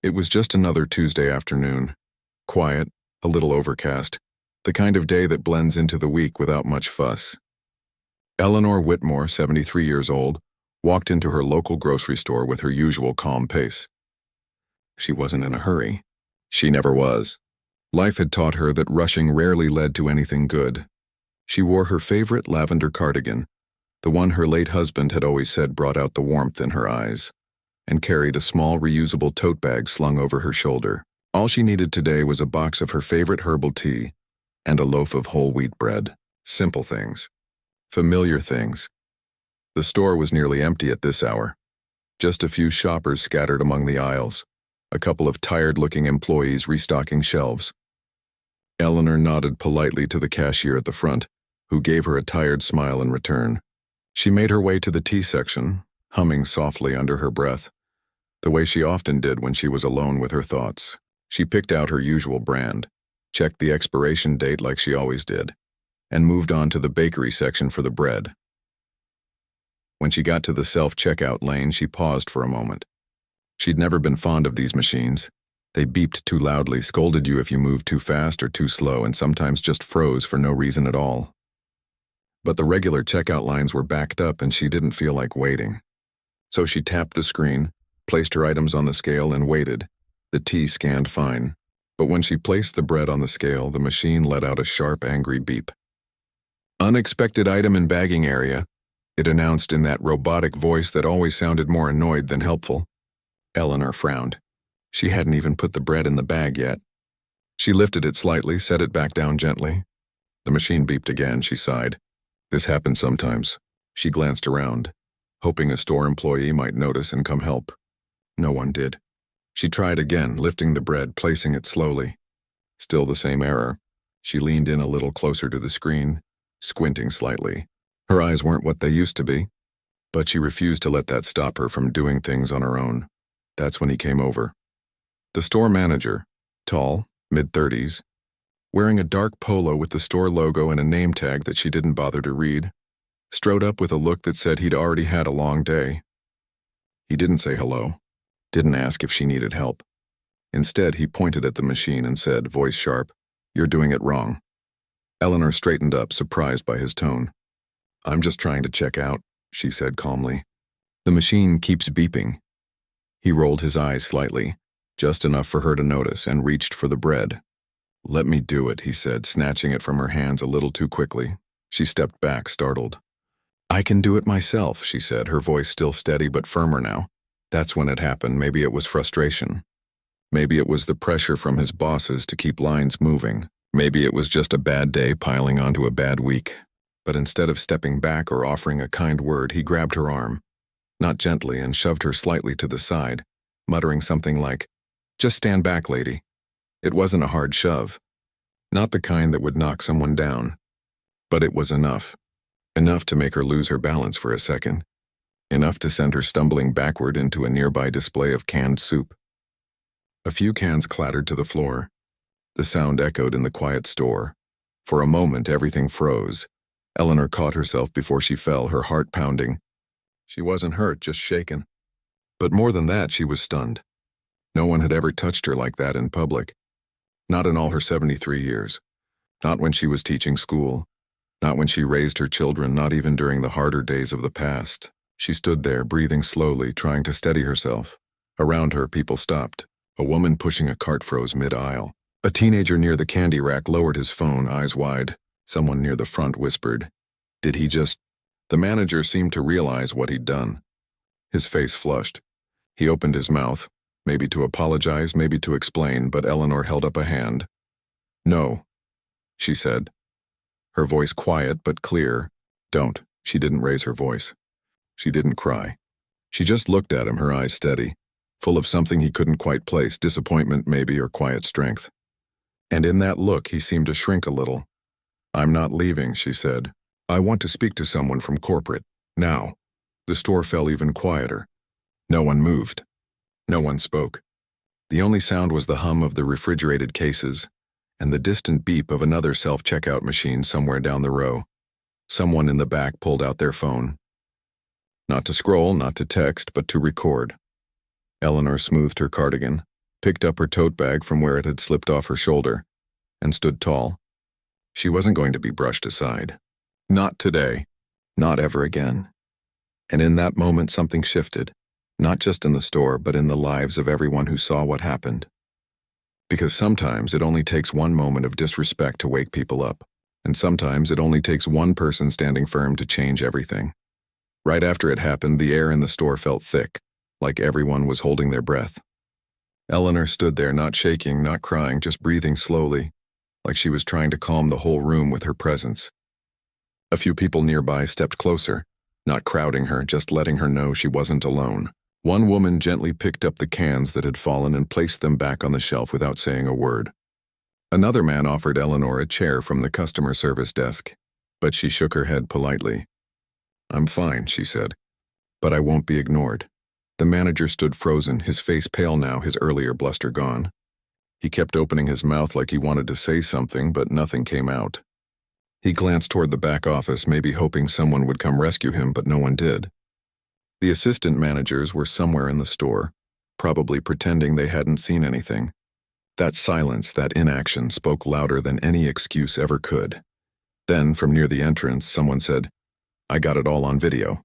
It was just another Tuesday afternoon. Quiet, a little overcast, the kind of day that blends into the week without much fuss. Eleanor Whitmore, 73 years old, walked into her local grocery store with her usual calm pace. She wasn't in a hurry. She never was. Life had taught her that rushing rarely led to anything good. She wore her favorite lavender cardigan, the one her late husband had always said brought out the warmth in her eyes, and carried a small reusable tote bag slung over her shoulder. All she needed today was a box of her favorite herbal tea and a loaf of whole wheat bread. Simple things. Familiar things. The store was nearly empty at this hour. Just a few shoppers scattered among the aisles, a couple of tired-looking employees restocking shelves. Eleanor nodded politely to the cashier at the front, who gave her a tired smile in return. She made her way to the tea section, humming softly under her breath, the way she often did when she was alone with her thoughts. She picked out her usual brand, checked the expiration date like she always did, and moved on to the bakery section for the bread. When she got to the self-checkout lane, she paused for a moment. She'd never been fond of these machines. They beeped too loudly, scolded you if you moved too fast or too slow, and sometimes just froze for no reason at all. But the regular checkout lines were backed up and she didn't feel like waiting. So she tapped the screen, placed her items on the scale, and waited. The tea scanned fine. But when she placed the bread on the scale, the machine let out a sharp, angry beep. "Unexpected item in bagging area," it announced in that robotic voice that always sounded more annoyed than helpful. Eleanor frowned. She hadn't even put the bread in the bag yet. She lifted it slightly, set it back down gently. The machine beeped again, she sighed. This happened sometimes. She glanced around, hoping a store employee might notice and come help. No one did. She tried again, lifting the bread, placing it slowly. Still the same error. She leaned in a little closer to the screen, squinting slightly. Her eyes weren't what they used to be, but she refused to let that stop her from doing things on her own. That's when he came over. The store manager, tall, mid-30s, wearing a dark polo with the store logo and a name tag that she didn't bother to read, strode up with a look that said he'd already had a long day. He didn't say hello, didn't ask if she needed help. Instead, he pointed at the machine and said, voice sharp, "You're doing it wrong." Eleanor straightened up, surprised by his tone. "I'm just trying to check out," she said calmly. "The machine keeps beeping." He rolled his eyes slightly, just enough for her to notice, and reached for the bread. "Let me do it," he said, snatching it from her hands a little too quickly. She stepped back, startled. "I can do it myself," she said, her voice still steady but firmer now. That's when it happened. Maybe it was frustration. Maybe it was the pressure from his bosses to keep lines moving. Maybe it was just a bad day piling onto a bad week. But instead of stepping back or offering a kind word, he grabbed her arm, not gently, and shoved her slightly to the side, muttering something like, "Just stand back, lady." It wasn't a hard shove, not the kind that would knock someone down, but it was enough. Enough to make her lose her balance for a second. Enough to send her stumbling backward into a nearby display of canned soup. A few cans clattered to the floor. The sound echoed in the quiet store. For a moment, everything froze. Eleanor caught herself before she fell, her heart pounding. She wasn't hurt, just shaken. But more than that, she was stunned. No one had ever touched her like that in public. Not in all her 73 years. Not when she was teaching school. Not when she raised her children, not even during the harder days of the past. She stood there, breathing slowly, trying to steady herself. Around her, people stopped. A woman pushing a cart froze mid-aisle. A teenager near the candy rack lowered his phone, eyes wide. Someone near the front whispered, "Did he just—" The manager seemed to realize what he'd done. His face flushed. He opened his mouth, maybe to apologize, maybe to explain, but Eleanor held up a hand. "No," she said. Her voice quiet but clear. "Don't." She didn't raise her voice. She didn't cry. She just looked at him, her eyes steady, full of something he couldn't quite place, disappointment maybe, or quiet strength. And in that look, he seemed to shrink a little. "I'm not leaving," she said. "I want to speak to someone from corporate. Now." The store fell even quieter. No one moved. No one spoke. The only sound was the hum of the refrigerated cases and the distant beep of another self-checkout machine somewhere down the row. Someone in the back pulled out their phone. Not to scroll, not to text, but to record. Eleanor smoothed her cardigan, picked up her tote bag from where it had slipped off her shoulder, and stood tall. She wasn't going to be brushed aside. Not today. Not ever again. And in that moment something shifted, not just in the store, but in the lives of everyone who saw what happened. Because sometimes it only takes one moment of disrespect to wake people up, and sometimes it only takes one person standing firm to change everything. Right after it happened, the air in the store felt thick, like everyone was holding their breath. Eleanor stood there, not shaking, not crying, just breathing slowly, like she was trying to calm the whole room with her presence. A few people nearby stepped closer, not crowding her, just letting her know she wasn't alone. One woman gently picked up the cans that had fallen and placed them back on the shelf without saying a word. Another man offered Eleanor a chair from the customer service desk, but she shook her head politely. "I'm fine," she said, "but I won't be ignored." The manager stood frozen, his face pale now, his earlier bluster gone. He kept opening his mouth like he wanted to say something, but nothing came out. He glanced toward the back office, maybe hoping someone would come rescue him, but no one did. The assistant managers were somewhere in the store, probably pretending they hadn't seen anything. That silence, that inaction, spoke louder than any excuse ever could. Then, from near the entrance, someone said, "I got it all on video."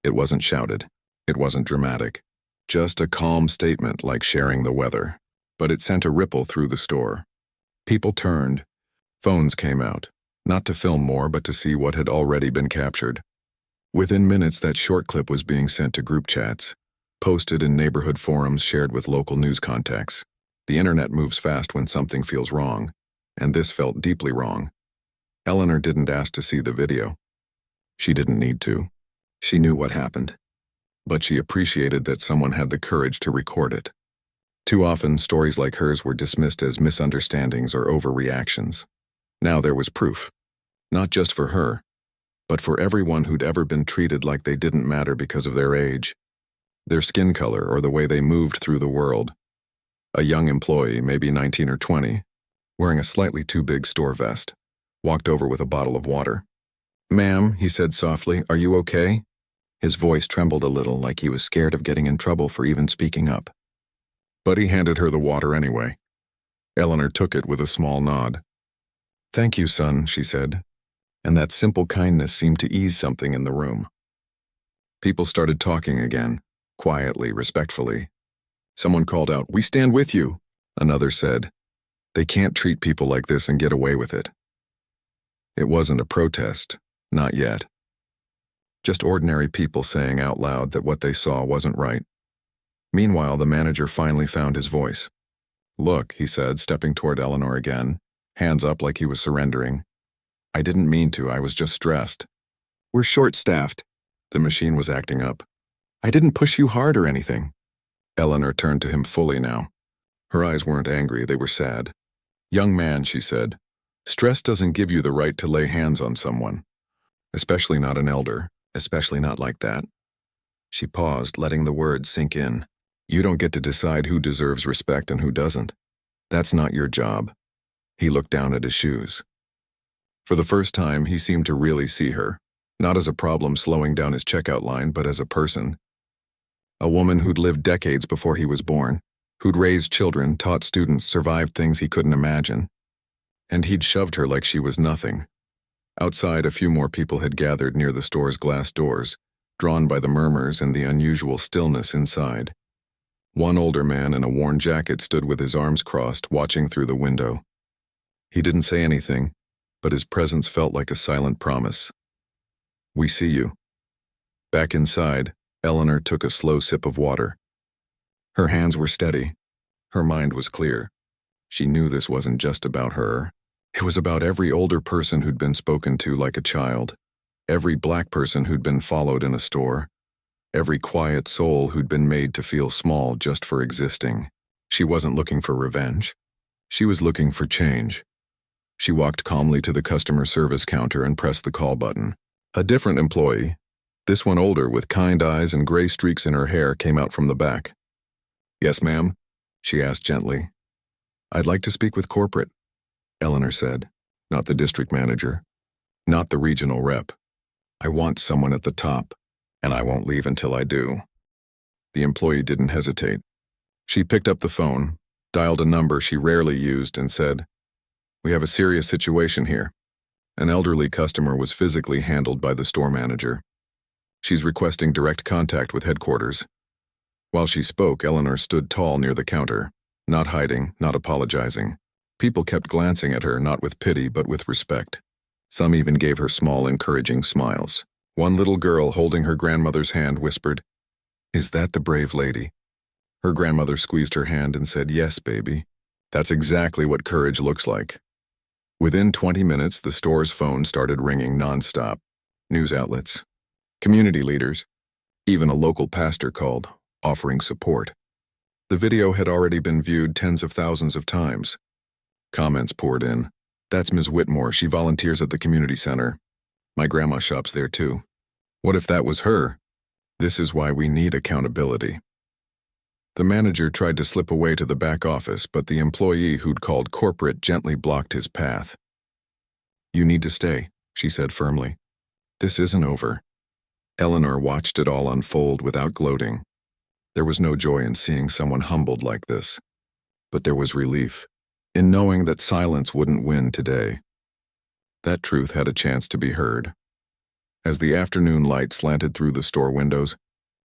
It wasn't shouted. It wasn't dramatic. Just a calm statement like sharing the weather. But it sent a ripple through the store. People turned. Phones came out, not to film more, but to see what had already been captured. Within minutes, that short clip was being sent to group chats, posted in neighborhood forums, shared with local news contacts. The internet moves fast when something feels wrong, and this felt deeply wrong. Eleanor didn't ask to see the video. She didn't need to. She knew what happened. But she appreciated that someone had the courage to record it. Too often, stories like hers were dismissed as misunderstandings or overreactions. Now there was proof. Not just for her, but for everyone who'd ever been treated like they didn't matter because of their age, their skin color, or the way they moved through the world. A young employee, maybe 19 or 20, wearing a slightly too big store vest, walked over with a bottle of water. "Ma'am," he said softly, "are you okay?" His voice trembled a little, like he was scared of getting in trouble for even speaking up. But he handed her the water anyway. Eleanor took it with a small nod. "Thank you, son," she said, and that simple kindness seemed to ease something in the room. People started talking again, quietly, respectfully. Someone called out, "We stand with you." Another said, "They can't treat people like this and get away with it." It wasn't a protest, not yet. Just ordinary people saying out loud that what they saw wasn't right. Meanwhile, the manager finally found his voice. "Look," he said, stepping toward Eleanor again, hands up like he was surrendering. "I didn't mean to, I was just stressed. We're short-staffed." The machine was acting up. "I didn't push you hard or anything." Eleanor turned to him fully now. Her eyes weren't angry, they were sad. "Young man," she said, "stress doesn't give you the right to lay hands on someone. Especially not an elder, especially not like that." She paused, letting the words sink in. "You don't get to decide who deserves respect and who doesn't. That's not your job." He looked down at his shoes. For the first time, he seemed to really see her, not as a problem slowing down his checkout line, but as a person. A woman who'd lived decades before he was born, who'd raised children, taught students, survived things he couldn't imagine. And he'd shoved her like she was nothing. Outside, a few more people had gathered near the store's glass doors, drawn by the murmurs and the unusual stillness inside. One older man in a worn jacket stood with his arms crossed, watching through the window. He didn't say anything, but his presence felt like a silent promise. "We see you." Back inside, Eleanor took a slow sip of water. Her hands were steady. Her mind was clear. She knew this wasn't just about her. It was about every older person who'd been spoken to like a child, every black person who'd been followed in a store, every quiet soul who'd been made to feel small just for existing. She wasn't looking for revenge. She was looking for change. She walked calmly to the customer service counter and pressed the call button. A different employee, this one older with kind eyes and gray streaks in her hair, came out from the back. "Yes, ma'am?" she asked gently. "I'd like to speak with corporate," Eleanor said. "Not the district manager. Not the regional rep. I want someone at the top, and I won't leave until I do." The employee didn't hesitate. She picked up the phone, dialed a number she rarely used, and said, "We have a serious situation here." An elderly customer was physically handled by the store manager. "She's requesting direct contact with headquarters." While she spoke, Eleanor stood tall near the counter, not hiding, not apologizing. People kept glancing at her, not with pity, but with respect. Some even gave her small, encouraging smiles. One little girl holding her grandmother's hand whispered, "Is that the brave lady?" Her grandmother squeezed her hand and said, "Yes, baby. That's exactly what courage looks like." Within 20 minutes, the store's phone started ringing nonstop. News outlets, community leaders, even a local pastor called, offering support. The video had already been viewed tens of thousands of times. Comments poured in. "That's Ms. Whitmore. She volunteers at the community center. My grandma shops there too. What if that was her? This is why we need accountability." The manager tried to slip away to the back office, but the employee who'd called corporate gently blocked his path. "You need to stay," she said firmly. "This isn't over." Eleanor watched it all unfold without gloating. There was no joy in seeing someone humbled like this. But there was relief in knowing that silence wouldn't win today. That truth had a chance to be heard. As the afternoon light slanted through the store windows,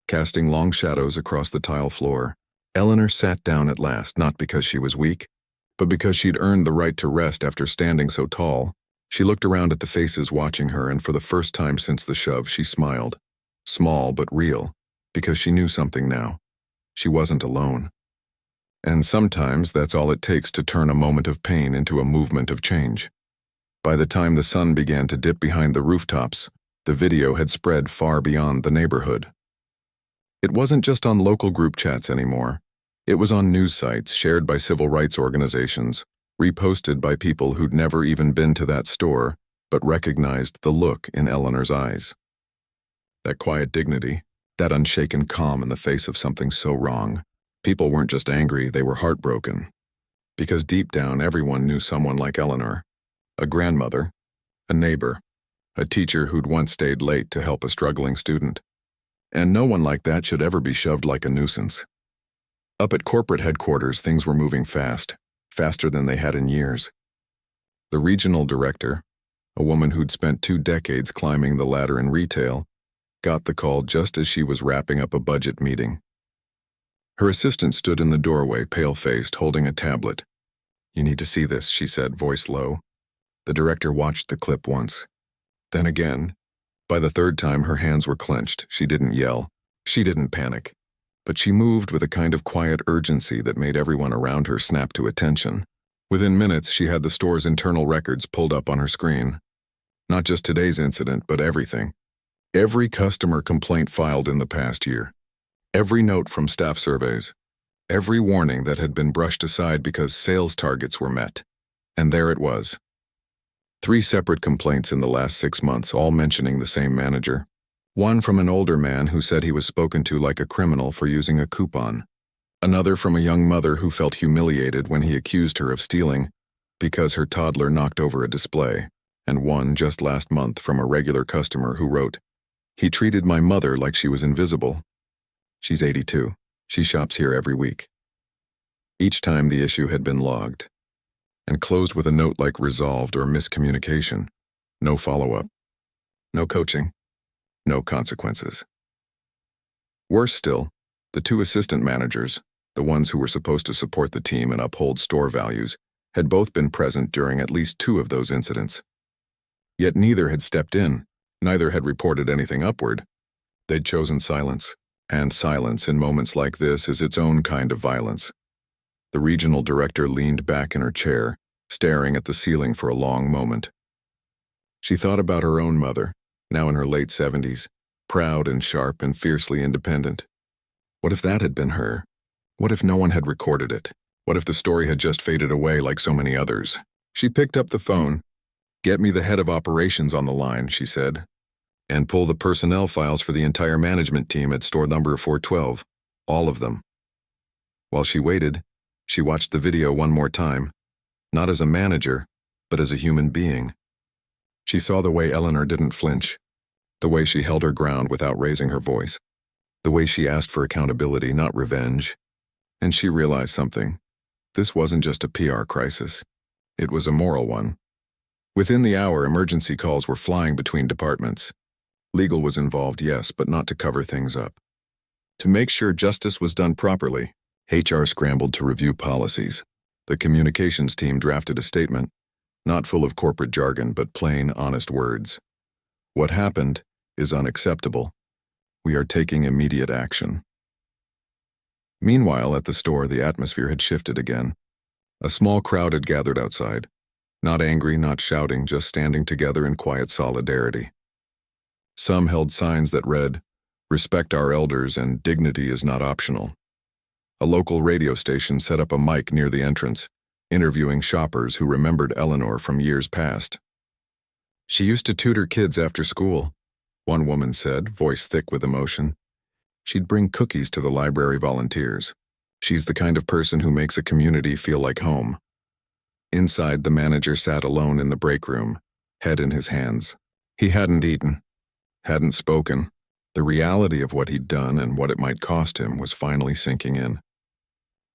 casting long shadows across the tile floor, Eleanor sat down at last, not because she was weak, but because she'd earned the right to rest after standing so tall. She looked around at the faces watching her, and for the first time since the shove, she smiled. Small but real, because she knew something now. She wasn't alone. And sometimes that's all it takes to turn a moment of pain into a movement of change. By the time the sun began to dip behind the rooftops, the video had spread far beyond the neighborhood. It wasn't just on local group chats anymore. It was on news sites, shared by civil rights organizations, reposted by people who'd never even been to that store, but recognized the look in Eleanor's eyes. That quiet dignity, that unshaken calm in the face of something so wrong. People weren't just angry, they were heartbroken. Because deep down, everyone knew someone like Eleanor. A grandmother, a neighbor, a teacher who'd once stayed late to help a struggling student. And no one like that should ever be shoved like a nuisance. Up at corporate headquarters, things were moving fast, faster than they had in years. The regional director, a woman who'd spent 2 decades climbing the ladder in retail, got the call just as she was wrapping up a budget meeting. Her assistant stood in the doorway, pale-faced, holding a tablet. "You need to see this," she said, voice low. The director watched the clip once. Then again. By the 3rd time, her hands were clenched. She didn't yell. She didn't panic. But she moved with a kind of quiet urgency that made everyone around her snap to attention. Within minutes, she had the store's internal records pulled up on her screen. Not just today's incident, but everything. Every customer complaint filed in the past year. Every note from staff surveys. Every warning that had been brushed aside because sales targets were met. And there it was. 3 separate complaints in the last 6 months, all mentioning the same manager. One from an older man who said he was spoken to like a criminal for using a coupon. Another from a young mother who felt humiliated when he accused her of stealing because her toddler knocked over a display. And one just last month from a regular customer who wrote, "He treated my mother like she was invisible. She's 82. She shops here every week." Each time the issue had been logged and closed with a note like resolved or miscommunication. No follow-up. No coaching. No consequences. Worse still, the 2 assistant managers, the ones who were supposed to support the team and uphold store values, had both been present during at least 2 of those incidents. Yet neither had stepped in, neither had reported anything upward. They'd chosen silence, and silence in moments like this is its own kind of violence. The regional director leaned back in her chair, staring at the ceiling for a long moment. She thought about her own mother, now in her late 70s, proud and sharp and fiercely independent. What if that had been her? What if no one had recorded it? What if the story had just faded away like so many others? She picked up the phone. "Get me the head of operations on the line," she said, "and pull the personnel files for the entire management team at store number 412, all of them." While she waited, she watched the video one more time, not as a manager, but as a human being. She saw the way Eleanor didn't flinch, the way she held her ground without raising her voice, the way she asked for accountability, not revenge. And she realized something. This wasn't just a PR crisis. It was a moral one. Within the hour, emergency calls were flying between departments. Legal was involved, yes, but not to cover things up. To make sure justice was done properly, HR scrambled to review policies. The communications team drafted a statement, not full of corporate jargon, but plain, honest words. What happened is unacceptable. We are taking immediate action. Meanwhile, at the store, the atmosphere had shifted again. A small crowd had gathered outside. Not angry, not shouting, just standing together in quiet solidarity. Some held signs that read, "Respect our elders and dignity is not optional." A local radio station set up a mic near the entrance, interviewing shoppers who remembered Eleanor from years past. "She used to tutor kids after school," one woman said, voice thick with emotion. "She'd bring cookies to the library volunteers. She's the kind of person who makes a community feel like home." Inside, the manager sat alone in the break room, head in his hands. He hadn't eaten, hadn't spoken. The reality of what he'd done and what it might cost him was finally sinking in.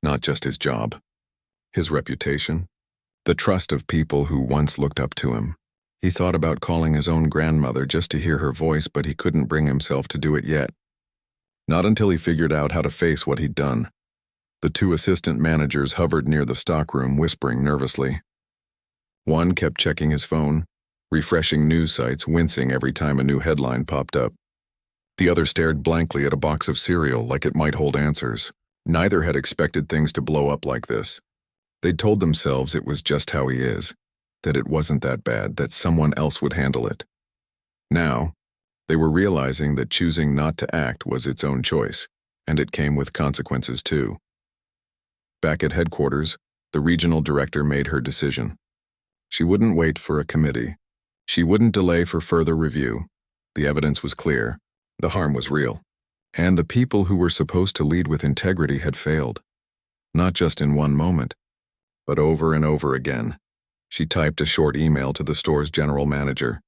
Not just his job, his reputation, the trust of people who once looked up to him. He thought about calling his own grandmother just to hear her voice, but he couldn't bring himself to do it yet. Not until he figured out how to face what he'd done. The two assistant managers hovered near the stockroom, whispering nervously. One kept checking his phone, refreshing news sites, wincing every time a new headline popped up. The other stared blankly at a box of cereal like it might hold answers. Neither had expected things to blow up like this. They'd told themselves it was just how he is, that it wasn't that bad, that someone else would handle it. Now, they were realizing that choosing not to act was its own choice, and it came with consequences too. Back at headquarters, the regional director made her decision. She wouldn't wait for a committee. She wouldn't delay for further review. The evidence was clear. The harm was real. And the people who were supposed to lead with integrity had failed. Not just in one moment, but over and over again. She typed a short email to the store's general manager,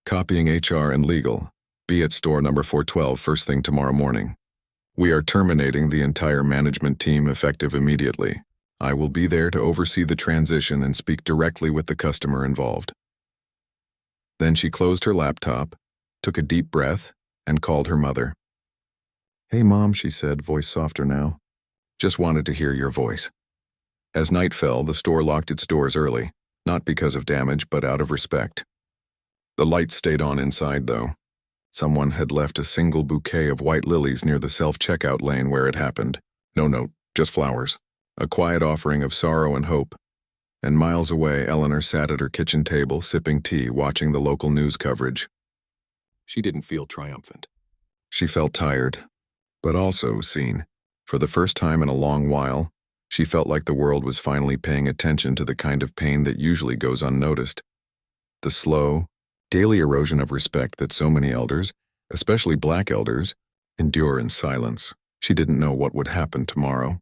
copying HR and legal. "Be at store number 412 first thing tomorrow morning. We are terminating the entire management team effective immediately. I will be there to oversee the transition and speak directly with the customer involved." Then she closed her laptop, took a deep breath, and called her mother. "Hey, Mom," she said, voice softer now. "Just wanted to hear your voice." As night fell, the store locked its doors early, not because of damage, but out of respect. The lights stayed on inside, though. Someone had left a single bouquet of white lilies near the self-checkout lane where it happened. No note, just flowers. A quiet offering of sorrow and hope. And miles away, Eleanor sat at her kitchen table, sipping tea, watching the local news coverage. She didn't feel triumphant. She felt tired, but also seen. For the first time in a long while, she felt like the world was finally paying attention to the kind of pain that usually goes unnoticed. The slow, daily erosion of respect that so many elders, especially Black elders, endure in silence. She didn't know what would happen tomorrow.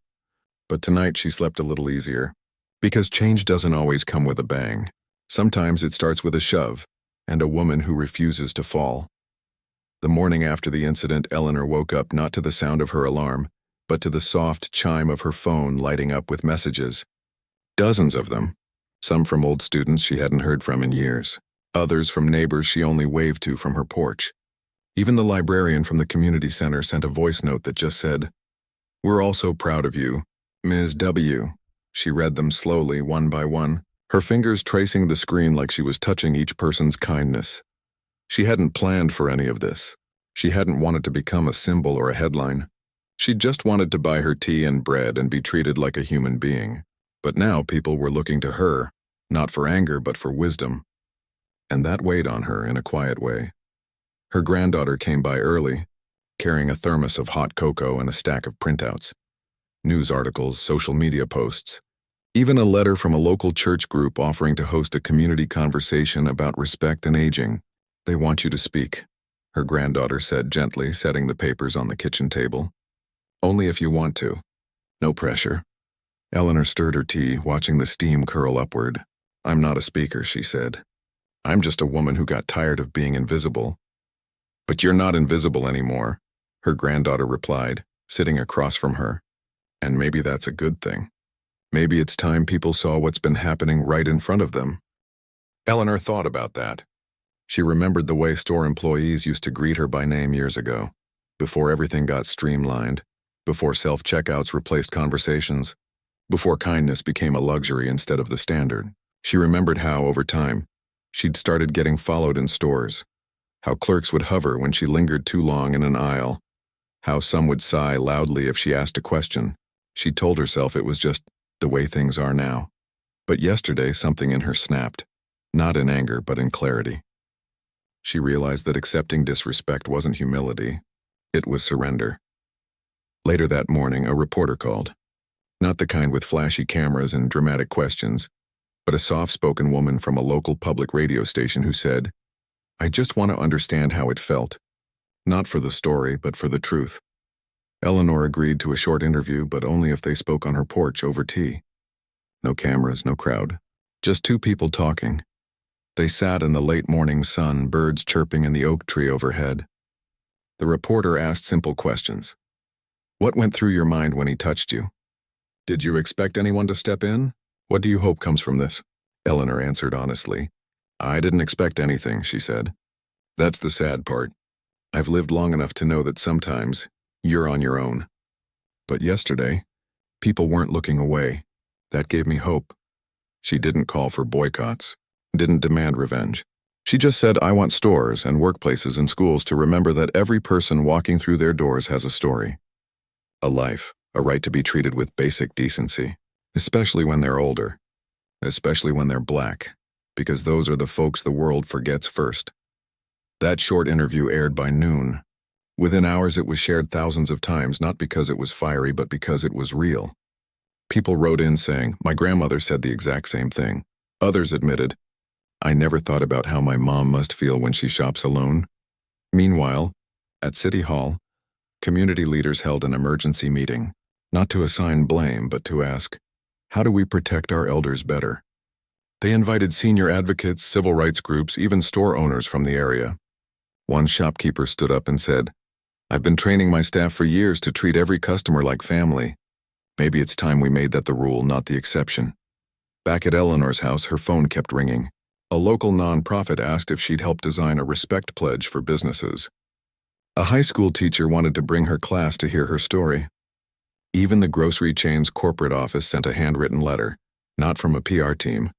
But tonight she slept a little easier. Because change doesn't always come with a bang. Sometimes it starts with a shove, and a woman who refuses to fall. The morning after the incident, Eleanor woke up not to the sound of her alarm, but to the soft chime of her phone lighting up with messages. Dozens of them. Some from old students she hadn't heard from in years. Others from neighbors she only waved to from her porch. Even the librarian from the community center sent a voice note that just said, "We're all so proud of you, Ms. W." She read them slowly, one by one, her fingers tracing the screen like she was touching each person's kindness. She hadn't planned for any of this. She hadn't wanted to become a symbol or a headline. She just wanted to buy her tea and bread and be treated like a human being. But now people were looking to her, not for anger but for wisdom. And that weighed on her in a quiet way. Her granddaughter came by early, carrying a thermos of hot cocoa and a stack of printouts. News articles, social media posts, even a letter from a local church group offering to host a community conversation about respect and aging. "They want you to speak," her granddaughter said gently, setting the papers on the kitchen table. "Only if you want to. No pressure." Eleanor stirred her tea, watching the steam curl upward. "I'm not a speaker," she said. "I'm just a woman who got tired of being invisible." "But you're not invisible anymore," her granddaughter replied, sitting across from her. "And maybe that's a good thing. Maybe it's time people saw what's been happening right in front of them. Eleanor thought about that. She remembered the way store employees used to greet her by name years ago, before everything got streamlined, before self-checkouts replaced conversations, before kindness became a luxury instead of the standard. She remembered how, over time, she'd started getting followed in stores, how clerks would hover when she lingered too long in an aisle, how some would sigh loudly if she asked a question. She told herself it was just the way things are now. But yesterday, something in her snapped, not in anger but in clarity. She realized that accepting disrespect wasn't humility, it was surrender. Later that morning, a reporter called. Not the kind with flashy cameras and dramatic questions, but a soft-spoken woman from a local public radio station who said, "I just want to understand how it felt. Not for the story, but for the truth." Eleanor agreed to a short interview, but only if they spoke on her porch over tea. No cameras, no crowd. Just two people talking. They sat in the late morning sun, birds chirping in the oak tree overhead. The reporter asked simple questions. What went through your mind when he touched you? Did you expect anyone to step in? What do you hope comes from this? Eleanor answered honestly. I didn't expect anything, she said. That's the sad part. I've lived long enough to know that sometimes you're on your own. But yesterday, people weren't looking away. That gave me hope. She didn't call for boycotts, didn't demand revenge. She just said, I want stores and workplaces and schools to remember that every person walking through their doors has a story. A life, a right to be treated with basic decency, especially when they're older, especially when they're Black, because those are the folks the world forgets first. That short interview aired by noon. Within hours it was shared thousands of times, not because it was fiery, but because it was real. People wrote in saying, my grandmother said the exact same thing. Others admitted, I never thought about how my mom must feel when she shops alone. Meanwhile, at City Hall, community leaders held an emergency meeting, not to assign blame, but to ask, how do we protect our elders better? They invited senior advocates, civil rights groups, even store owners from the area. One shopkeeper stood up and said, I've been training my staff for years to treat every customer like family. Maybe it's time we made that the rule, not the exception. Back at Eleanor's house, her phone kept ringing. A local nonprofit asked if she'd help design a respect pledge for businesses. A high school teacher wanted to bring her class to hear her story. Even the grocery chain's corporate office sent a handwritten letter, not from a PR team,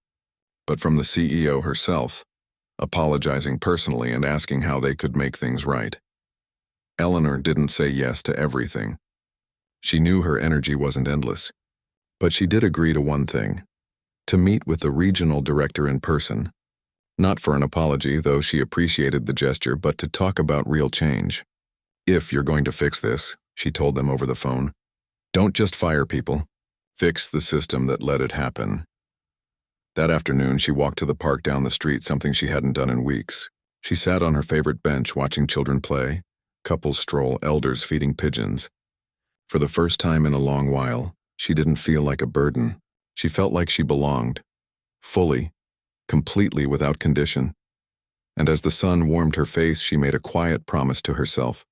but from the CEO herself, apologizing personally and asking how they could make things right. Eleanor didn't say yes to everything. She knew her energy wasn't endless, but she did agree to one thing, to meet with the regional director in person. Not for an apology, though she appreciated the gesture, but to talk about real change. If you're going to fix this, she told them over the phone, don't just fire people. Fix the system that let it happen. That afternoon, she walked to the park down the street, something she hadn't done in weeks. She sat on her favorite bench watching children play, couples stroll, elders feeding pigeons. For the first time in a long while, she didn't feel like a burden. She felt like she belonged, fully, completely without condition. And as the sun warmed her face, she made a quiet promise to herself.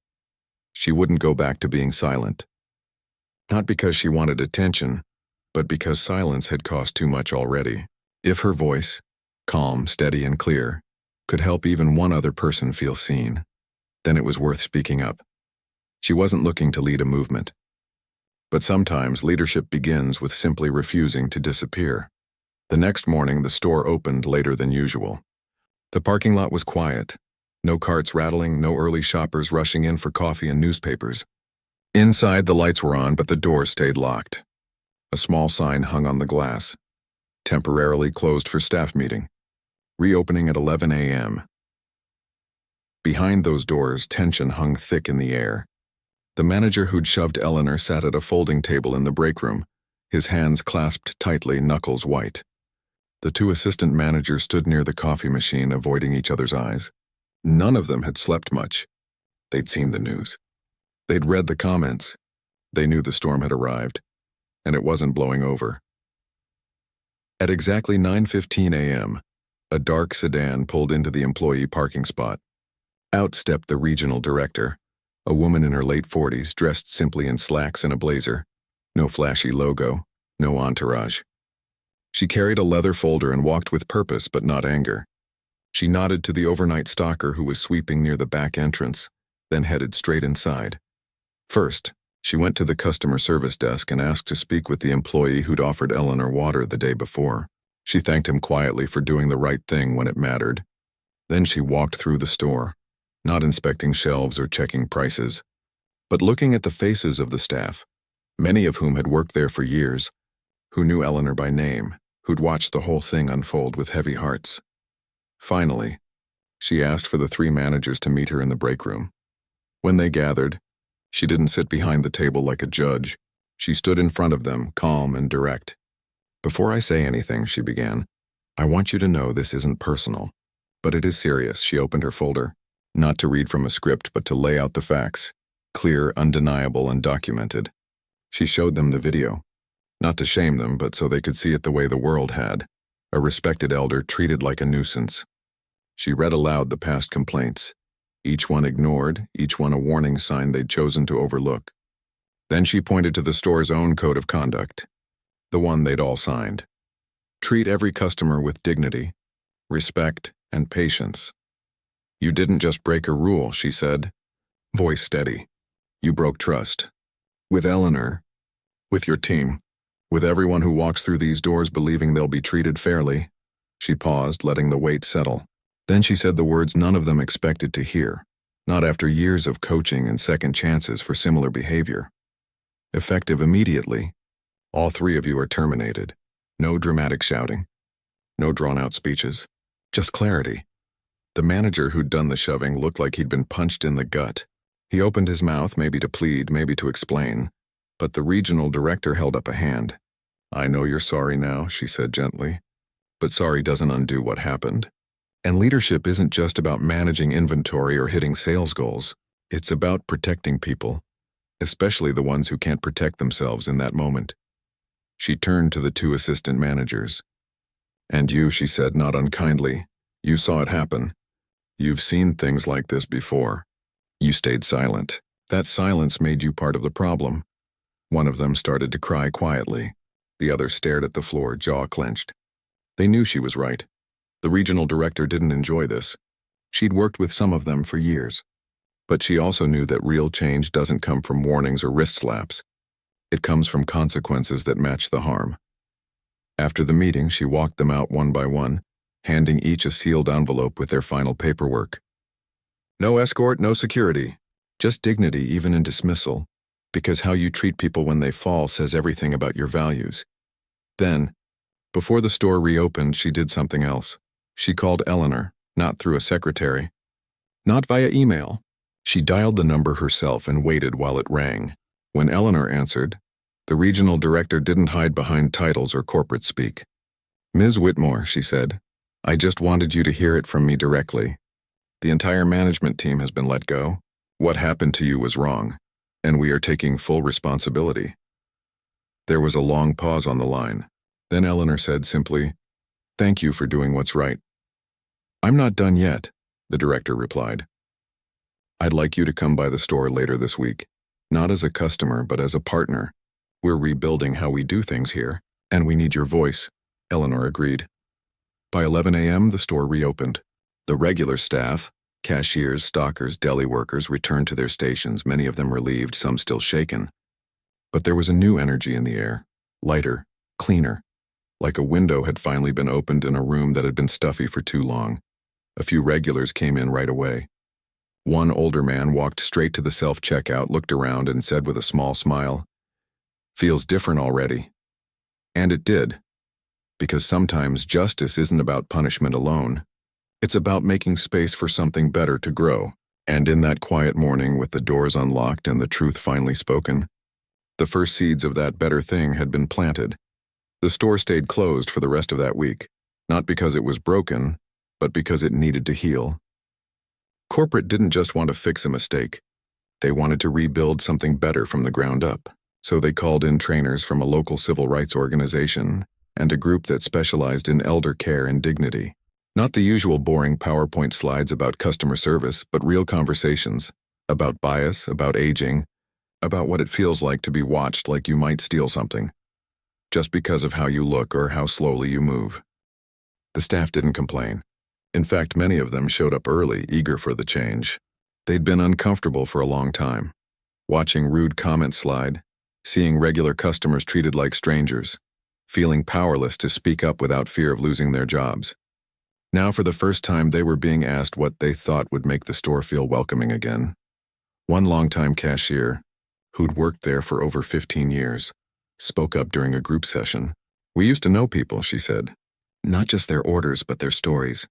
She wouldn't go back to being silent. Not because she wanted attention, but because silence had cost too much already. If her voice, calm, steady, and clear, could help even one other person feel seen, then it was worth speaking up. She wasn't looking to lead a movement. But sometimes leadership begins with simply refusing to disappear. The next morning, the store opened later than usual. The parking lot was quiet. No carts rattling, no early shoppers rushing in for coffee and newspapers. Inside, the lights were on, but the doors stayed locked. A small sign hung on the glass. Temporarily closed for staff meeting. Reopening at 11 a.m. Behind those doors, tension hung thick in the air. The manager who'd shoved Eleanor sat at a folding table in the break room, his hands clasped tightly, knuckles white. The two assistant managers stood near the coffee machine, avoiding each other's eyes. None of them had slept much. They'd seen the news. They'd read the comments. They knew the storm had arrived, and it wasn't blowing over. At exactly 9:15 a.m., a dark sedan pulled into the employee parking spot. Out stepped the regional director, a woman in her late 40s, dressed simply in slacks and a blazer. No flashy logo, no entourage. She carried a leather folder and walked with purpose but not anger. She nodded to the overnight stalker who was sweeping near the back entrance, then headed straight inside. First, she went to the customer service desk and asked to speak with the employee who'd offered Eleanor water the day before. She thanked him quietly for doing the right thing when it mattered. Then she walked through the store, not inspecting shelves or checking prices, but looking at the faces of the staff, many of whom had worked there for years, who knew Eleanor by name, who'd watched the whole thing unfold with heavy hearts. Finally, she asked for the 3 managers to meet her in the break room. When they gathered, she didn't sit behind the table like a judge. She stood in front of them, calm and direct. "Before I say anything," she began, "I want you to know this isn't personal. But it is serious." She opened her folder, not to read from a script, but to lay out the facts, clear, undeniable, and documented. She showed them the video, not to shame them, but so they could see it the way the world had, a respected elder treated like a nuisance. She read aloud the past complaints, each one ignored, each one a warning sign they'd chosen to overlook. Then she pointed to the store's own code of conduct, the one they'd all signed. Treat every customer with dignity, respect, and patience. "You didn't just break a rule," she said, voice steady. "You broke trust. With Eleanor, with your team, with everyone who walks through these doors believing they'll be treated fairly." She paused, letting the weight settle. Then she said the words none of them expected to hear, not after years of coaching and second chances for similar behavior. "Effective immediately. All 3 of you are terminated. No dramatic shouting. No drawn-out speeches. Just clarity." The manager who'd done the shoving looked like he'd been punched in the gut. He opened his mouth, maybe to plead, maybe to explain, but the regional director held up a hand. "I know you're sorry now," she said gently, "but sorry doesn't undo what happened. And leadership isn't just about managing inventory or hitting sales goals. It's about protecting people, especially the ones who can't protect themselves in that moment." She turned to the 2 assistant managers. "And you," she said, not unkindly, "you saw it happen. You've seen things like this before. You stayed silent. That silence made you part of the problem." One of them started to cry quietly. The other stared at the floor, jaw clenched. They knew she was right. The regional director didn't enjoy this. She'd worked with some of them for years. But she also knew that real change doesn't come from warnings or wrist slaps. It comes from consequences that match the harm. After the meeting, she walked them out one by one, handing each a sealed envelope with their final paperwork. "No escort, no security. Just dignity even in dismissal, because how you treat people when they fall says everything about your values." Then, before the store reopened, she did something else. She called Eleanor, not through a secretary, not via email. She dialed the number herself and waited while it rang. When Eleanor answered, the regional director didn't hide behind titles or corporate speak. "Ms. Whitmore," she said, "I just wanted you to hear it from me directly. The entire management team has been let go. What happened to you was wrong, and we are taking full responsibility." There was a long pause on the line. Then Eleanor said simply, "Thank you for doing what's right." "I'm not done yet," the director replied. "I'd like you to come by the store later this week, not as a customer but as a partner. We're rebuilding how we do things here, and we need your voice." Eleanor agreed. By 11 a.m., the store reopened. The regular staff, cashiers, stockers, deli workers returned to their stations, many of them relieved, some still shaken. But there was a new energy in the air, lighter, cleaner, like a window had finally been opened in a room that had been stuffy for too long. A few regulars came in right away. One older man walked straight to the self-checkout, looked around, and said with a small smile, "Feels different already." And it did, because sometimes justice isn't about punishment alone. It's about making space for something better to grow. And in that quiet morning, with the doors unlocked and the truth finally spoken, the first seeds of that better thing had been planted. The store stayed closed for the rest of that week, not because it was broken, but because it needed to heal. Corporate didn't just want to fix a mistake. They wanted to rebuild something better from the ground up. So they called in trainers from a local civil rights organization and a group that specialized in elder care and dignity. Not the usual boring PowerPoint slides about customer service, but real conversations about bias, about aging, about what it feels like to be watched like you might steal something. just because of how you look or how slowly you move. The staff didn't complain. In fact, many of them showed up early, eager for the change. They'd been uncomfortable for a long time, watching rude comments slide, seeing regular customers treated like strangers, feeling powerless to speak up without fear of losing their jobs. Now, for the first time, they were being asked what they thought would make the store feel welcoming again. One longtime cashier, who'd worked there for over 15 years, spoke up during a group session. "We used to know people," she said. "Not just their orders, but their stories.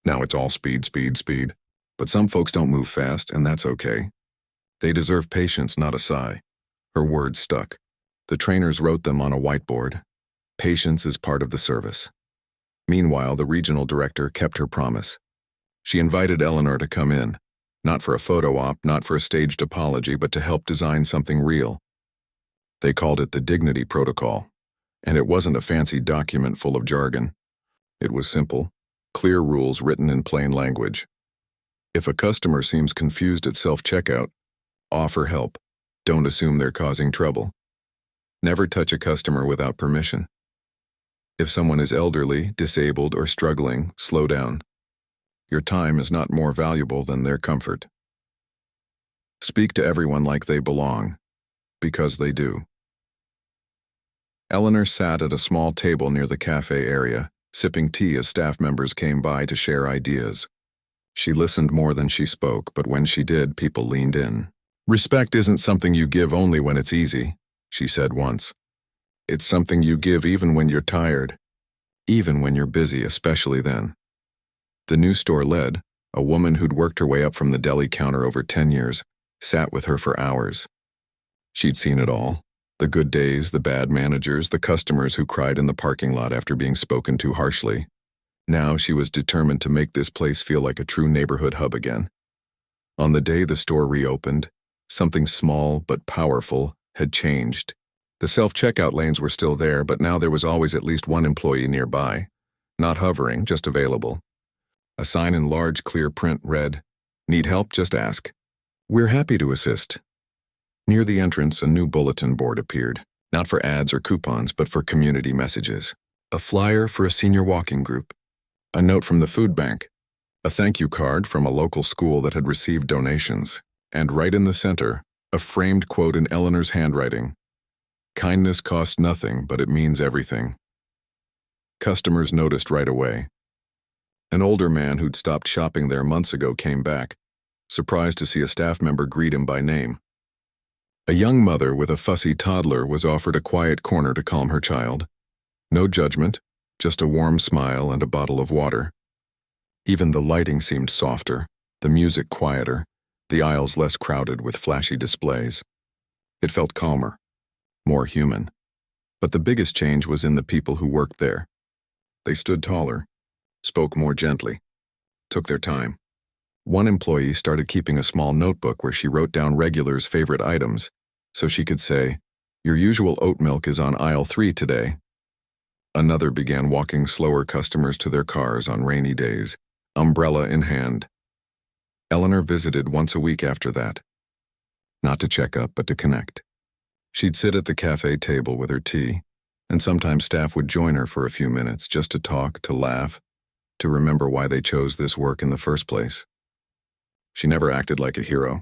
Now it's all speed, speed, speed. But some folks don't move fast, and that's okay. They deserve patience, not a sigh." Her words stuck. The trainers wrote them on a whiteboard. Patience is part of the service. Meanwhile, the regional director kept her promise. She invited Eleanor to come in, not for a photo op, not for a staged apology, but to help design something real. They called it the Dignity Protocol, and it wasn't a fancy document full of jargon. It was simple, clear rules written in plain language. If a customer seems confused at self-checkout, offer help. Don't assume they're causing trouble. Never touch a customer without permission. If someone is elderly, disabled, or struggling, slow down. Your time is not more valuable than their comfort. Speak to everyone like they belong, because they do. Eleanor sat at a small table near the cafe area, sipping tea as staff members came by to share ideas. She listened more than she spoke, but when she did, people leaned in. "Respect isn't something you give only when it's easy," she said once. "It's something you give even when you're tired, even when you're busy, especially then." The new store lead, a woman who'd worked her way up from the deli counter over 10 years, sat with her for hours. She'd seen it all. The good days, the bad managers, the customers who cried in the parking lot after being spoken to harshly. Now she was determined to make this place feel like a true neighborhood hub again. On the day the store reopened, something small but powerful had changed. The self-checkout lanes were still there, but now there was always at least one employee nearby. Not hovering, just available. A sign in large, clear print read, "Need help? Just ask. We're happy to assist." Near the entrance, a new bulletin board appeared, not for ads or coupons, but for community messages. A flyer for a senior walking group. A note from the food bank. A thank you card from a local school that had received donations. And right in the center, a framed quote in Eleanor's handwriting. "Kindness costs nothing, but it means everything." Customers noticed right away. An older man who'd stopped shopping there months ago came back, surprised to see a staff member greet him by name. A young mother with a fussy toddler was offered a quiet corner to calm her child. No judgment, just a warm smile and a bottle of water. Even the lighting seemed softer, the music quieter, the aisles less crowded with flashy displays. It felt calmer, more human. But the biggest change was in the people who worked there. They stood taller, spoke more gently, took their time. One employee started keeping a small notebook where she wrote down regulars' favorite items, so she could say, "Your usual oat milk is on aisle 3 today." Another began walking slower customers to their cars on rainy days, umbrella in hand. Eleanor visited once a week after that. Not to check up, but to connect. She'd sit at the cafe table with her tea, and sometimes staff would join her for a few minutes just to talk, to laugh, to remember why they chose this work in the first place. She never acted like a hero.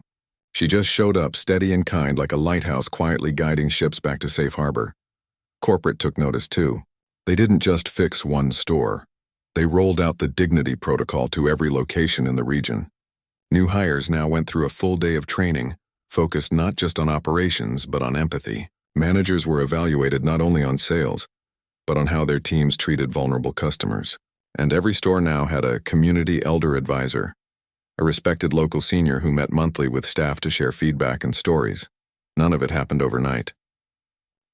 She just showed up steady and kind, like a lighthouse quietly guiding ships back to safe harbor. Corporate took notice too. They didn't just fix one store. They rolled out the Dignity Protocol to every location in the region. New hires now went through a full day of training, focused not just on operations, but on empathy. Managers were evaluated not only on sales, but on how their teams treated vulnerable customers. And every store now had a community elder advisor, a respected local senior who met monthly with staff to share feedback and stories. None of it happened overnight.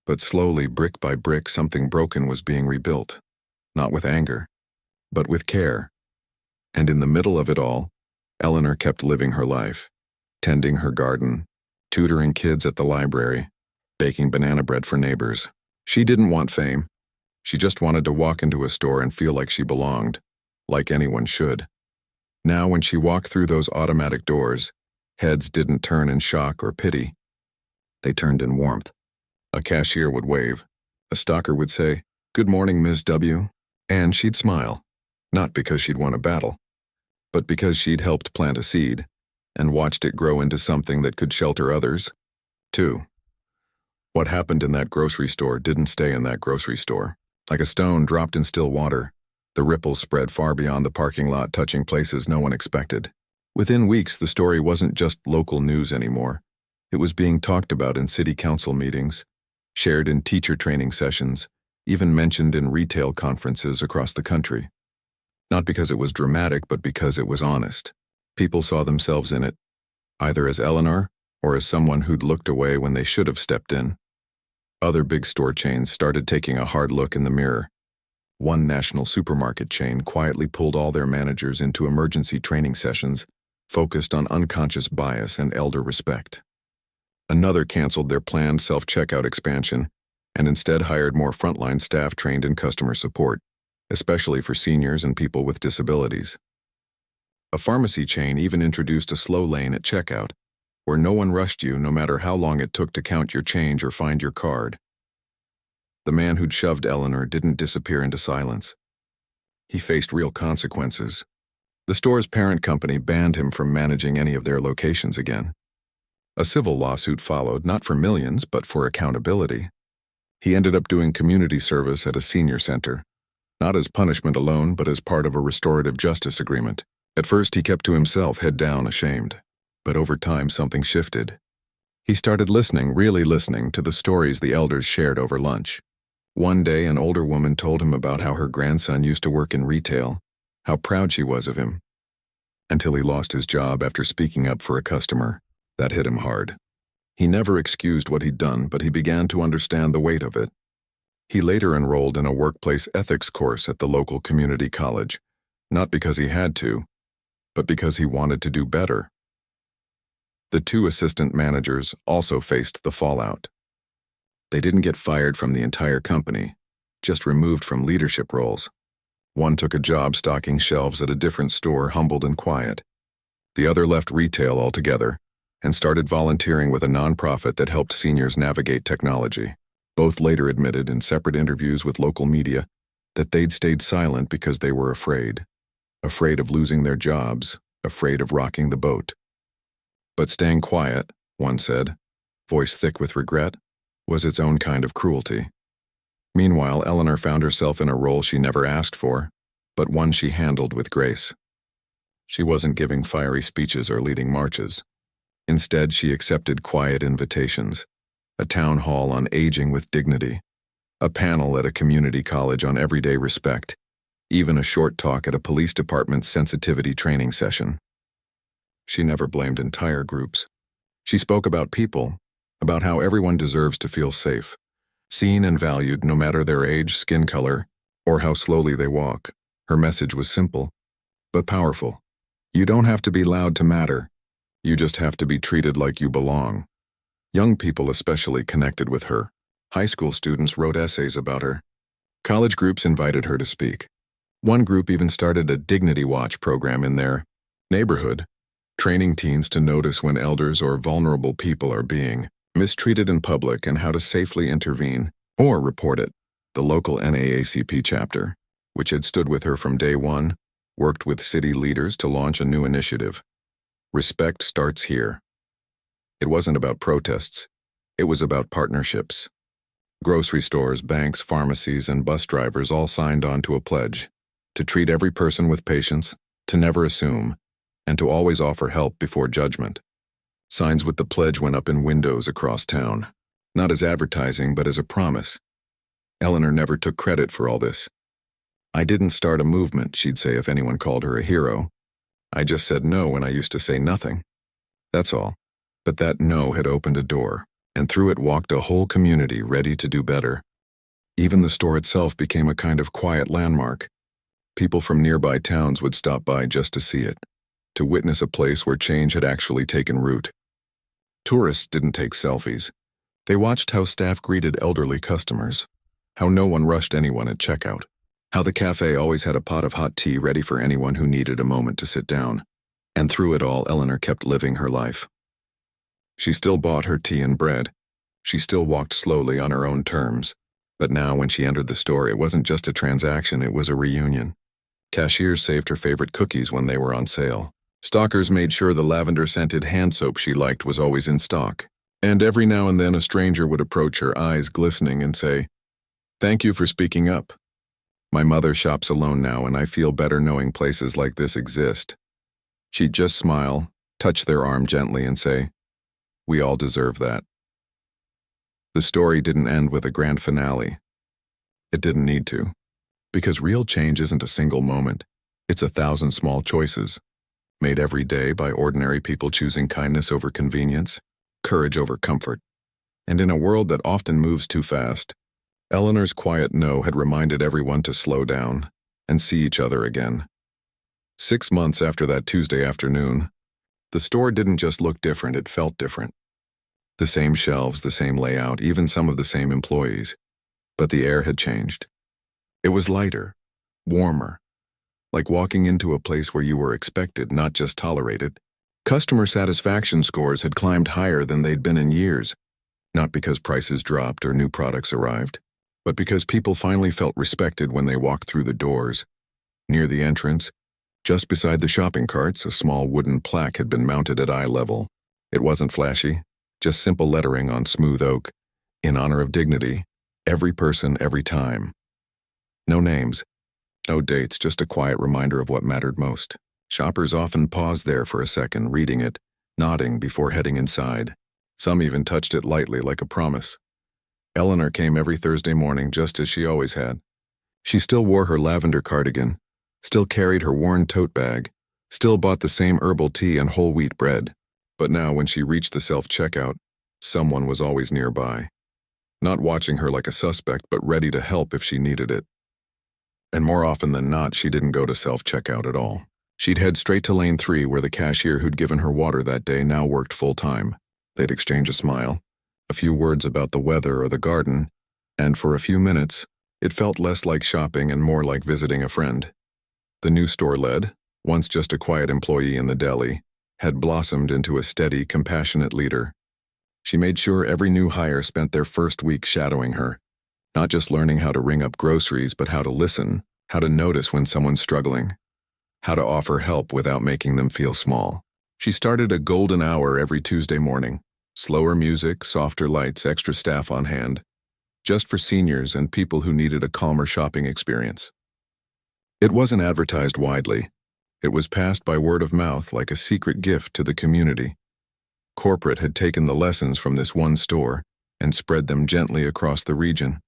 But slowly, brick by brick, something broken was being rebuilt, not with anger, but with care. And in the middle of it all, Eleanor kept living her life, tending her garden, tutoring kids at the library, baking banana bread for neighbors. She didn't want fame. She just wanted to walk into a store and feel like she belonged, like anyone should. Now, when she walked through those automatic doors, heads didn't turn in shock or pity. They turned in warmth. A cashier would wave, A stalker would say, "Good morning, Ms. W." And she'd smile, not because she'd won a battle, but because she'd helped plant a seed and watched it grow into something that could shelter others, too. What happened in that grocery store didn't stay in that grocery store. Like a stone dropped in still water, the ripples spread far beyond the parking lot, touching places no one expected. Within weeks, the story wasn't just local news anymore. It was being talked about in city council meetings, shared in teacher training sessions, even mentioned in retail conferences across the country. Not because it was dramatic, but because it was honest. People saw themselves in it, either as Eleanor or as someone who'd looked away when they should have stepped in. Other big store chains started taking a hard look in the mirror. One national supermarket chain quietly pulled all their managers into emergency training sessions focused on unconscious bias and elder respect. Another canceled their planned self-checkout expansion and instead hired more frontline staff trained in customer support, especially for seniors and people with disabilities. A pharmacy chain even introduced a slow lane at checkout, where no one rushed you no matter how long it took to count your change or find your card. The man who'd shoved Eleanor didn't disappear into silence. He faced real consequences. The store's parent company banned him from managing any of their locations again. A civil lawsuit followed, not for millions, but for accountability. He ended up doing community service at a senior center, not as punishment alone, but as part of a restorative justice agreement. At first, he kept to himself, head down, ashamed. But over time, something shifted. He started listening, really listening, to the stories the elders shared over lunch. One day, an older woman told him about how her grandson used to work in retail, how proud she was of him, until he lost his job after speaking up for a customer. That hit him hard. He never excused what he'd done, but he began to understand the weight of it. He later enrolled in a workplace ethics course at the local community college, not because he had to, but because he wanted to do better. The two assistant managers also faced the fallout. They didn't get fired from the entire company, just removed from leadership roles. One took a job stocking shelves at a different store, humbled and quiet. The other left retail altogether and started volunteering with a nonprofit that helped seniors navigate technology. Both later admitted in separate interviews with local media that they'd stayed silent because they were afraid of losing their jobs, afraid of rocking the boat. But staying quiet, one said, voice thick with regret, was its own kind of cruelty. Meanwhile, Eleanor found herself in a role she never asked for, but one she handled with grace. She wasn't giving fiery speeches or leading marches. Instead, she accepted quiet invitations, a town hall on aging with dignity, a panel at a community college on everyday respect, even a short talk at a police department sensitivity training session. She never blamed entire groups. She spoke about people, about how everyone deserves to feel safe, seen and valued no matter their age, skin color, or how slowly they walk. Her message was simple, but powerful. You don't have to be loud to matter. You just have to be treated like you belong. Young people especially connected with her. High school students wrote essays about her. College groups invited her to speak. One group even started a Dignity Watch program in their neighborhood, training teens to notice when elders or vulnerable people are being mistreated in public and how to safely intervene or report it. The local NAACP chapter, which had stood with her from day one, worked with city leaders to launch a new initiative. Respect starts here. It wasn't about protests. It was about partnerships. Grocery stores, banks, pharmacies, and bus drivers all signed on to a pledge to treat every person with patience, to never assume, and to always offer help before judgment. Signs with the pledge went up in windows across town, not as advertising but as a promise. Eleanor never took credit for all this. I didn't start a movement, she'd say if anyone called her a hero. I just said no when I used to say nothing. That's all. But that no had opened a door, and through it walked a whole community ready to do better. Even the store itself became a kind of quiet landmark. People from nearby towns would stop by just to see it, to witness a place where change had actually taken root. Tourists didn't take selfies. They watched how staff greeted elderly customers, how no one rushed anyone at checkout, how the cafe always had a pot of hot tea ready for anyone who needed a moment to sit down. And through it all, Eleanor kept living her life. She still bought her tea and bread. She still walked slowly on her own terms. But now when she entered the store, it wasn't just a transaction, it was a reunion. Cashiers saved her favorite cookies when they were on sale. Stockers made sure the lavender-scented hand soap she liked was always in stock. And every now and then a stranger would approach her, eyes glistening, and say, "Thank you for speaking up." My mother shops alone now, and I feel better knowing places like this exist. She'd just smile, touch their arm gently, and say, "We all deserve that." The story didn't end with a grand finale. It didn't need to. Because real change isn't a single moment. It's 1,000 small choices, made every day by ordinary people choosing kindness over convenience, courage over comfort. And in a world that often moves too fast, Eleanor's quiet no had reminded everyone to slow down and see each other again. 6 months after that Tuesday afternoon, the store didn't just look different, it felt different. The same shelves, the same layout, even some of the same employees. But the air had changed. It was lighter, warmer, like walking into a place where you were expected, not just tolerated. Customer satisfaction scores had climbed higher than they'd been in years, not because prices dropped or new products arrived, but because people finally felt respected when they walked through the doors. Near the entrance, just beside the shopping carts, a small wooden plaque had been mounted at eye level. It wasn't flashy, just simple lettering on smooth oak, in honor of dignity, every person, every time. No names, no dates, just a quiet reminder of what mattered most. Shoppers often paused there for a second, reading it, nodding before heading inside. Some even touched it lightly, like a promise. Eleanor came every Thursday morning just as she always had. She still wore her lavender cardigan, still carried her worn tote bag, still bought the same herbal tea and whole wheat bread. But now when she reached the self-checkout, someone was always nearby. Not watching her like a suspect, but ready to help if she needed it. And more often than not, she didn't go to self-checkout at all. She'd head straight to lane 3 where the cashier who'd given her water that day now worked full-time. They'd exchange a smile, a few words about the weather or the garden, and for a few minutes, it felt less like shopping and more like visiting a friend. The new store lead, once just a quiet employee in the deli, had blossomed into a steady, compassionate leader. She made sure every new hire spent their first week shadowing her, not just learning how to ring up groceries, but how to listen, how to notice when someone's struggling, how to offer help without making them feel small. She started a golden hour every Tuesday morning, slower music, softer lights, extra staff on hand, just for seniors and people who needed a calmer shopping experience. It wasn't advertised widely. It was passed by word of mouth like a secret gift to the community. Corporate had taken the lessons from this one store and spread them gently across the region.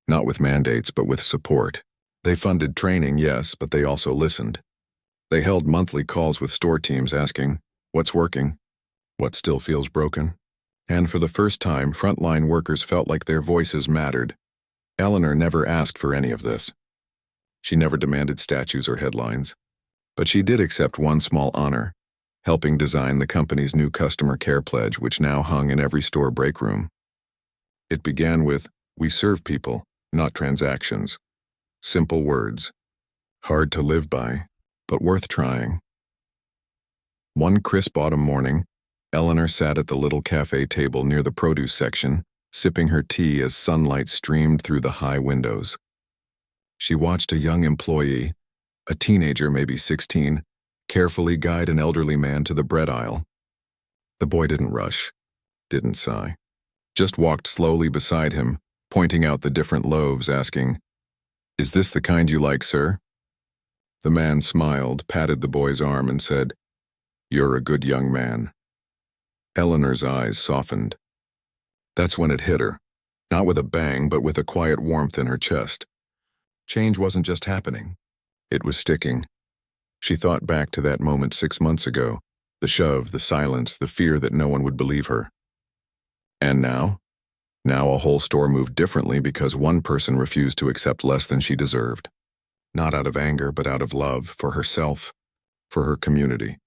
Not with mandates, but with support. They funded training, yes, but they also listened. They held monthly calls with store teams asking, what's working? What still feels broken? And for the first time, frontline workers felt like their voices mattered. Eleanor never asked for any of this. She never demanded statues or headlines. But she did accept one small honor, helping design the company's new customer care pledge, which now hung in every store break room. It began with, "We serve people, not transactions." Simple words, hard to live by, but worth trying. One crisp autumn morning, Eleanor sat at the little cafe table near the produce section, sipping her tea as sunlight streamed through the high windows. She watched a young employee, a teenager maybe 16, carefully guide an elderly man to the bread aisle. The boy didn't rush, didn't sigh, just walked slowly beside him, pointing out the different loaves, asking, "Is this the kind you like, sir?" The man smiled, patted the boy's arm, and said, "You're a good young man." Eleanor's eyes softened. That's when it hit her, not with a bang, but with a quiet warmth in her chest. Change wasn't just happening. It was sticking. She thought back to that moment 6 months ago, the shove, the silence, the fear that no one would believe her. And now? Now a whole store moved differently because one person refused to accept less than she deserved. Not out of anger, but out of love for herself, for her community,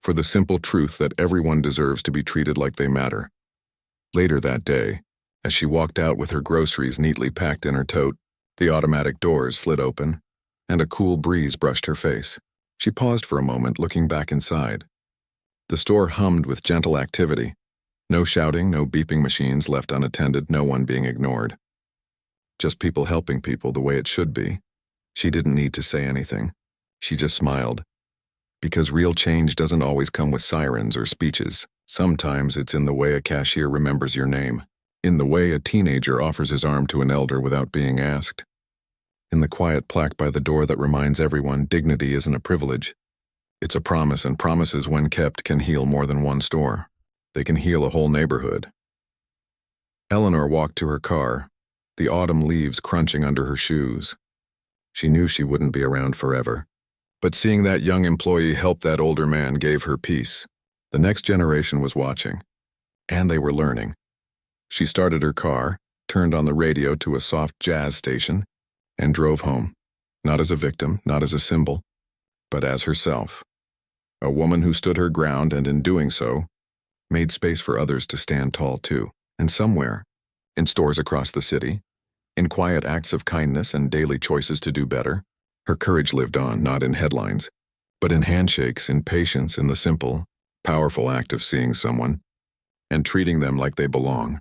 for the simple truth that everyone deserves to be treated like they matter. Later that day, as she walked out with her groceries neatly packed in her tote, the automatic doors slid open, and a cool breeze brushed her face. She paused for a moment, looking back inside. The store hummed with gentle activity. No shouting, no beeping machines left unattended, no one being ignored. just people helping people the way it should be. She didn't need to say anything. She just smiled. Because real change doesn't always come with sirens or speeches. Sometimes it's in the way a cashier remembers your name, in the way a teenager offers his arm to an elder without being asked, in the quiet plaque by the door that reminds everyone dignity isn't a privilege. It's a promise, and promises, when kept, can heal more than one store. They can heal a whole neighborhood. Eleanor walked to her car, the autumn leaves crunching under her shoes. She knew she wouldn't be around forever, but seeing that young employee help that older man gave her peace. The next generation was watching, and they were learning. She started her car, turned on the radio to a soft jazz station, and drove home, not as a victim, not as a symbol, but as herself. A woman who stood her ground, and in doing so, made space for others to stand tall too. And somewhere, in stores across the city, in quiet acts of kindness and daily choices to do better, her courage lived on, not in headlines, but in handshakes, in patience, in the simple, powerful act of seeing someone and treating them like they belong.